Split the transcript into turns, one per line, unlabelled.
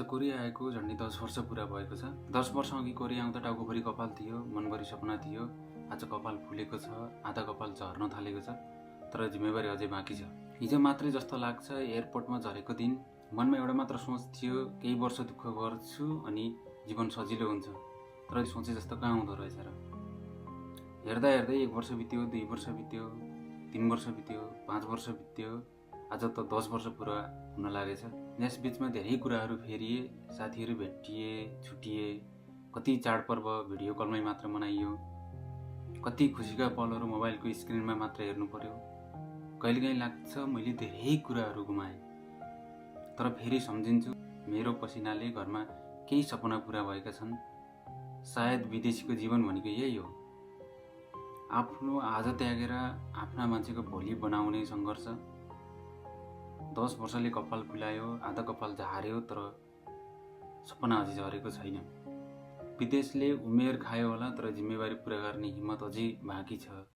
Korea आएको झन्डै 10 वर्ष पुरा भएको छ। 10 वर्ष अघि कोरिया आउँदा टाउकोभरि कपाल थियो, मनभरि सपना थियो। आज कपाल फुलेको छ, आधा कपाल झर्न थालेको छ, तर जिम्मेवारी अझै बाँकी छ। हिजो मात्रै जस्तो लाग्छ एयरपोर्टमा झरेको दिन। मनमा एउटा मात्र सोच थियो, केही वर्ष दुःख गर्छु अनि जीवन सजिलो हुन्छ। तर सोचे जस्तो कहाँ हुँदो रहेछ र। हेर्दा हेर्दै 1 वर्ष बित्यो, 2 वर्ष बित्यो, 3 वर्ष बित्यो, 5 वर्ष बित्यो, आज त 10 वर्ष पुरा हुन लागेछ। यस बीचमा धेरै कुराहरू फेरिए, साथीहरू भेटिए, छुटिए, कति चाडपर्व भिडियो कलमै मात्र मनाइयो, कति खुसीका पलहरू मोबाइलको स्क्रिनमा मात्र हेर्नु पर्यो। कहिलेकाहीँ लाग्छ मैले धेरै कुराहरू गुमाएँ, तर फेरि सम्झिन्छु मेरो पसिनाले घरमा केही सपना पुरा भएका छन्। सायद विदेशीको जीवन भनेको यही हो, आफ्नो आज त्यागेर आफ्ना मान्छेको भोलि बनाउने सङ्घर्ष। 10 वर्षले कपाल फुलायो, आधा कपाल झार्यो, तर सपना अझै झरेको छैन। विदेशले उमेर खायो होला, तर जिम्मेवारी पुरा गर्ने हिम्मत अझै बाँकी छ।